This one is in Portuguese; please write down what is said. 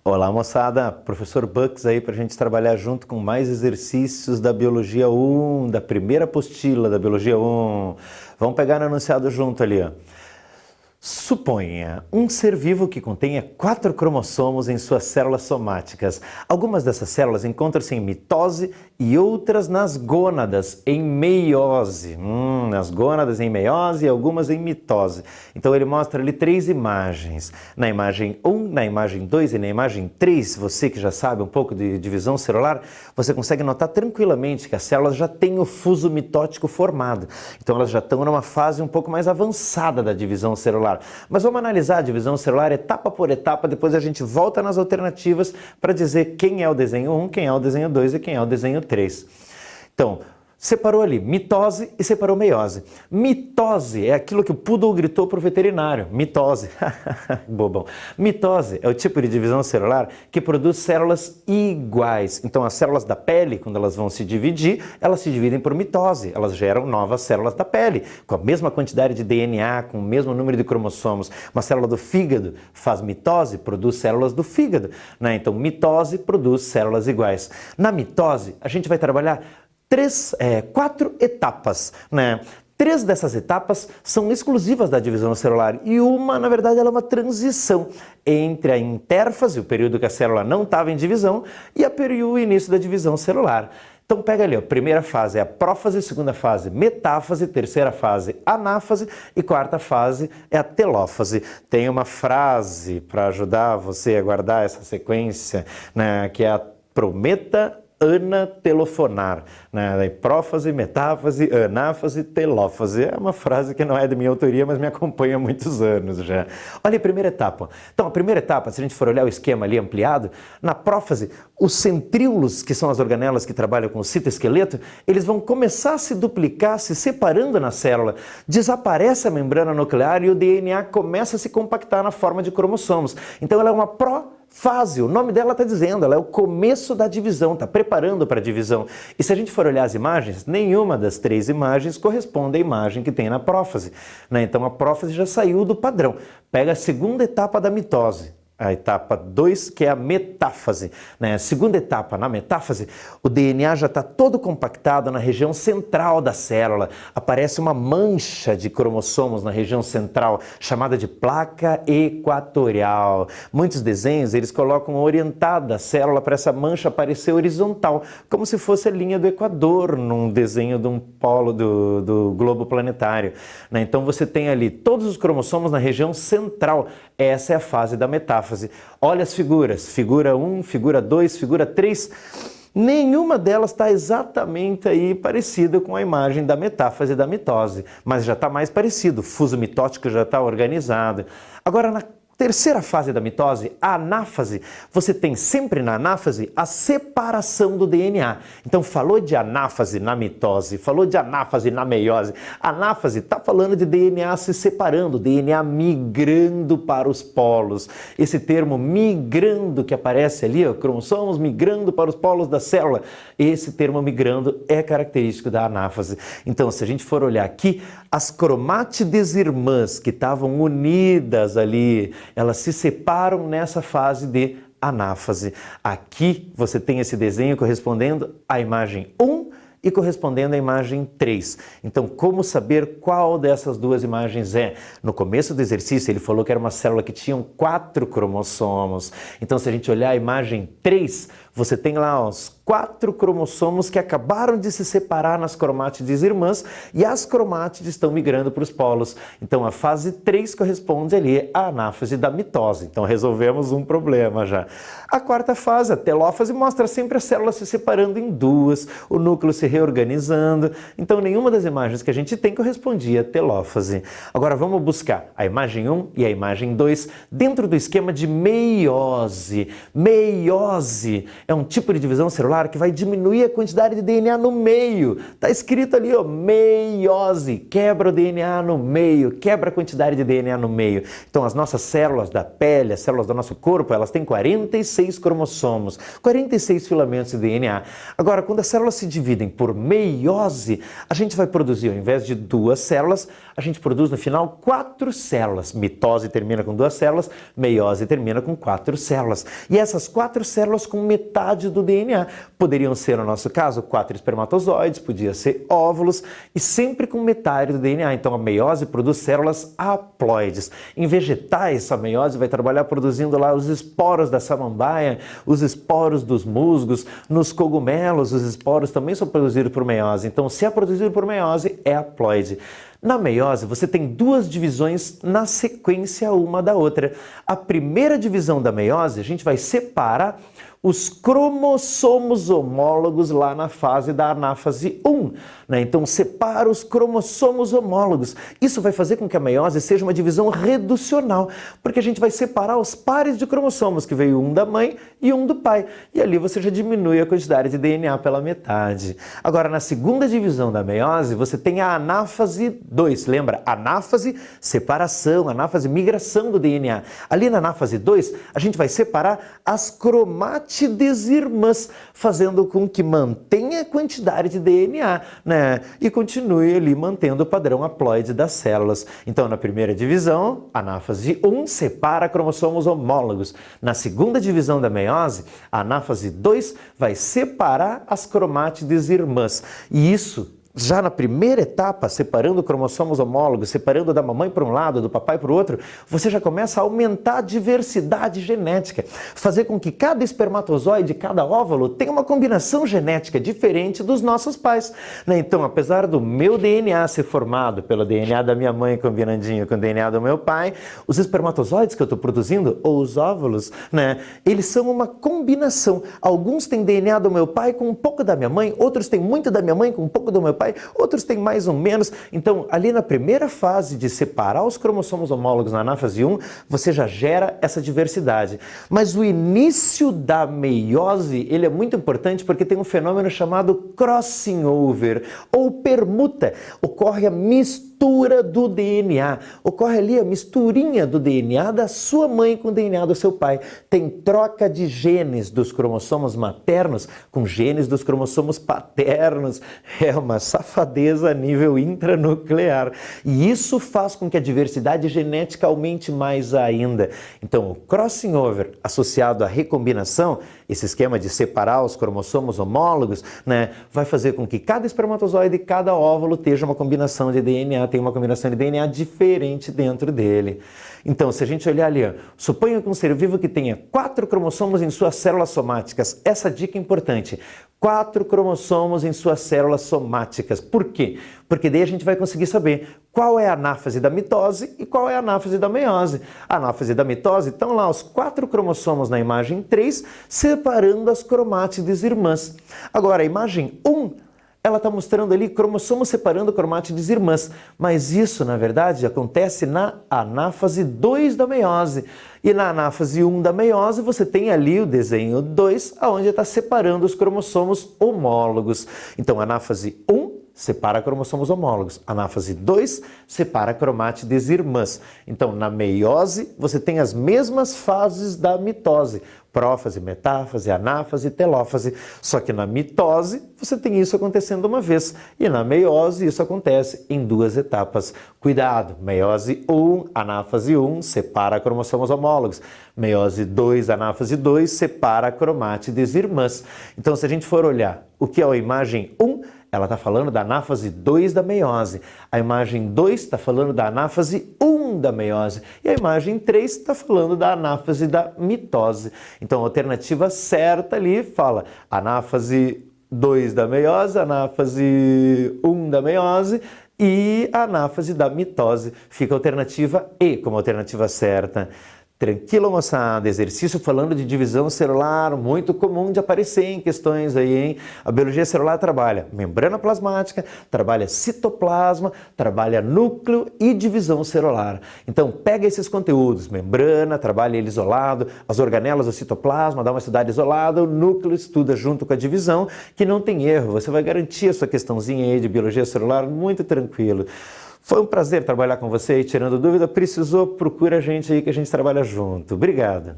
Olá, moçada! Professor Bucks aí para a gente trabalhar junto com mais exercícios da Biologia 1, da primeira apostila da Biologia 1. Vamos pegar no enunciado junto ali, ó. Suponha um ser vivo que contenha 4 cromossomos em suas células somáticas. Algumas dessas células encontram-se em mitose e outras nas gônadas, em meiose. Nas gônadas em meiose e algumas em mitose. Então ele mostra ali 3 imagens. Na imagem 1, na imagem 2 e na imagem 3, você que já sabe um pouco de divisão celular, você consegue notar tranquilamente que as células já têm o fuso mitótico formado. Então elas já estão numa fase um pouco mais avançada da divisão celular. Mas vamos analisar a divisão celular etapa por etapa, depois a gente volta nas alternativas para dizer quem é o desenho 1, quem é o desenho 2 e quem é o desenho 3. Então, separou ali mitose e separou meiose. Mitose é aquilo que o poodle gritou para o veterinário. Mitose. Bobão. Mitose é o tipo de divisão celular que produz células iguais. Então as células da pele, quando elas vão se dividir, elas se dividem por mitose. Elas geram novas células da pele, com a mesma quantidade de DNA, com o mesmo número de cromossomos. Uma célula do fígado faz mitose, produz células do fígado, né? Então mitose produz células iguais. Na mitose, a gente vai trabalhar 4 etapas, né? 3 dessas etapas são exclusivas da divisão celular e uma, na verdade, ela é uma transição entre a intérfase, o período que a célula não estava em divisão, e o início da divisão celular. Então pega ali, a primeira fase é a prófase, segunda fase metáfase, terceira fase anáfase e quarta fase é a telófase. Tem uma frase para ajudar você a guardar essa sequência, né, que é a prometa anatelofonar, né? Prófase, metáfase, anáfase, telófase. É uma frase que não é de minha autoria, mas me acompanha há muitos anos já. Olha a primeira etapa. Então, a primeira etapa, se a gente for olhar o esquema ali ampliado, na prófase, os centríolos, que são as organelas que trabalham com o citoesqueleto, eles vão começar a se duplicar, se separando na célula. Desaparece a membrana nuclear e o DNA começa a se compactar na forma de cromossomos. Então, ela é uma fase, o nome dela está dizendo, ela é o começo da divisão, está preparando para a divisão. E se a gente for olhar as imagens, nenhuma das 3 imagens corresponde à imagem que tem na prófase, né? Então a prófase já saiu do padrão. Pega a segunda etapa da mitose. A etapa 2, que é a metáfase, né? Segunda etapa, na metáfase, o DNA já está todo compactado na região central da célula. Aparece uma mancha de cromossomos na região central, chamada de placa equatorial. Muitos desenhos, eles colocam orientada a célula para essa mancha aparecer horizontal, como se fosse a linha do Equador num desenho de um polo do globo planetário, né? Então você tem ali todos os cromossomos na região central. Essa é a fase da metáfase. Olha as figuras, figura 1, figura 2, figura 3, nenhuma delas está exatamente aí parecida com a imagem da metáfase e da mitose, mas já está mais parecido, o fuso mitótico já está organizado. Agora, na terceira fase da mitose, a anáfase, você tem sempre na anáfase a separação do DNA. Então, falou de anáfase na mitose, falou de anáfase na meiose. Anáfase está falando de DNA se separando, DNA migrando para os polos. Esse termo migrando que aparece ali, ó, cromossomos migrando para os polos da célula, esse termo migrando é característico da anáfase. Então, se a gente for olhar aqui, as cromátides irmãs que estavam unidas ali, elas se separam nessa fase de anáfase. Aqui você tem esse desenho correspondendo à imagem 1 e correspondendo à imagem 3. Então, como saber qual dessas duas imagens é? No começo do exercício, ele falou que era uma célula que tinha 4 cromossomos. Então, se a gente olhar a imagem 3, você tem lá os 4 cromossomos que acabaram de se separar nas cromátides irmãs e as cromátides estão migrando para os polos. Então, a fase 3 corresponde ali à anáfase da mitose. Então, resolvemos um problema já. A quarta fase, a telófase, mostra sempre as células se separando em 2, o núcleo se reorganizando. Então, nenhuma das imagens que a gente tem correspondia à telófase. Agora, vamos buscar a imagem 1 e a imagem 2 dentro do esquema de meiose. Meiose é um tipo de divisão celular que vai diminuir a quantidade de DNA no meio. Está escrito ali, ó, meiose, quebra o DNA no meio, quebra a quantidade de DNA no meio. Então as nossas células da pele, as células do nosso corpo, elas têm 46 cromossomos, 46 filamentos de DNA. Agora, quando as células se dividem por meiose, a gente vai produzir, ao invés de 2 células, a gente produz no final 4 células. Mitose termina com 2 células, meiose termina com 4 células. E essas 4 células com metade do DNA. Poderiam ser, no nosso caso, 4 espermatozoides, podia ser óvulos, e sempre com metade do DNA. Então a meiose produz células haploides. Em vegetais, a meiose vai trabalhar produzindo lá os esporos da samambaia, os esporos dos musgos, nos cogumelos, os esporos também são produzidos por meiose. Então, se é produzido por meiose, é haploide. Na meiose, você tem 2 divisões na sequência uma da outra. A primeira divisão da meiose, a gente vai separar os cromossomos homólogos lá na fase da anáfase 1. Né? Então, separa os cromossomos homólogos. Isso vai fazer com que a meiose seja uma divisão reducional, porque a gente vai separar os pares de cromossomos, que veio um da mãe e um do pai. E ali você já diminui a quantidade de DNA pela metade. Agora, na segunda divisão da meiose, você tem a anáfase 2. Lembra? Anáfase, separação, anáfase, migração do DNA. Ali na anáfase 2, a gente vai separar as cromátides irmãs, fazendo com que mantenha a quantidade de DNA, né? E continue ali mantendo o padrão haploide das células. Então, na primeira divisão, anáfase 1 separa cromossomos homólogos. Na segunda divisão da meiose, a anáfase 2 vai separar as cromátides irmãs. E isso, já na primeira etapa, separando cromossomos homólogos, separando da mamãe para um lado, do papai para o outro, você já começa a aumentar a diversidade genética, fazer com que cada espermatozoide, cada óvulo tenha uma combinação genética diferente dos nossos pais. Né? Então, apesar do meu DNA ser formado pelo DNA da minha mãe combinandinho com o DNA do meu pai, os espermatozoides que eu estou produzindo, ou os óvulos, né, eles são uma combinação. Alguns têm DNA do meu pai com um pouco da minha mãe, outros têm muito da minha mãe com um pouco do meu pai, outros têm mais ou menos. Então, ali na primeira fase de separar os cromossomos homólogos na anáfase 1, você já gera essa diversidade. Mas o início da meiose, ele é muito importante porque tem um fenômeno chamado crossing over, ou permuta. Ocorre a mistura do DNA. Ocorre ali a misturinha do DNA da sua mãe com o DNA do seu pai. Tem troca de genes dos cromossomos maternos com genes dos cromossomos paternos. É uma safadeza a nível intranuclear. E isso faz com que a diversidade genética aumente mais ainda. Então, o crossing over associado à recombinação, esse esquema de separar os cromossomos homólogos, né, vai fazer com que cada espermatozoide e cada óvulo tenha uma combinação de DNA, tenha uma combinação de DNA diferente dentro dele. Então, se a gente olhar ali, ó, suponha que um ser vivo que tenha 4 cromossomos em suas células somáticas. Essa dica é importante. 4 cromossomos em suas células somáticas. Por quê? Porque daí a gente vai conseguir saber qual é a anáfase da mitose e qual é a anáfase da meiose. A anáfase da mitose, estão lá os 4 cromossomos na imagem 3, separando as cromátides irmãs. Agora, a imagem 1, ela está mostrando ali cromossomos separando cromátides irmãs, mas isso, na verdade, acontece na anáfase 2 da meiose. E na anáfase 1 da meiose, você tem ali o desenho 2, onde está separando os cromossomos homólogos. Então, anáfase 1 separa cromossomos homólogos. Anáfase 2 separa cromátides irmãs. Então, na meiose, você tem as mesmas fases da mitose. Prófase, metáfase, anáfase, telófase. Só que na mitose, você tem isso acontecendo uma vez. E na meiose, isso acontece em 2 etapas. Cuidado! Meiose 1, anáfase 1, separa cromossomos homólogos. Meiose 2, anáfase 2, separa cromátides irmãs. Então, se a gente for olhar o que é a imagem 1, ela está falando da anáfase 2 da meiose. A imagem 2 está falando da anáfase 1 da meiose. E a imagem 3 está falando da anáfase da mitose. Então, a alternativa certa ali fala anáfase 2 da meiose, anáfase 1 da meiose e a anáfase da mitose. Fica a alternativa E como alternativa certa. Tranquilo, moçada? Exercício falando de divisão celular, muito comum de aparecer em questões aí, hein? A biologia celular trabalha membrana plasmática, trabalha citoplasma, trabalha núcleo e divisão celular. Então, pega esses conteúdos, membrana, trabalha ele isolado, as organelas do citoplasma, dá uma estudada isolada, o núcleo estuda junto com a divisão, que não tem erro, você vai garantir a sua questãozinha aí de biologia celular muito tranquilo. Foi um prazer trabalhar com você e tirando dúvida, precisou, procura a gente aí que a gente trabalha junto. Obrigado.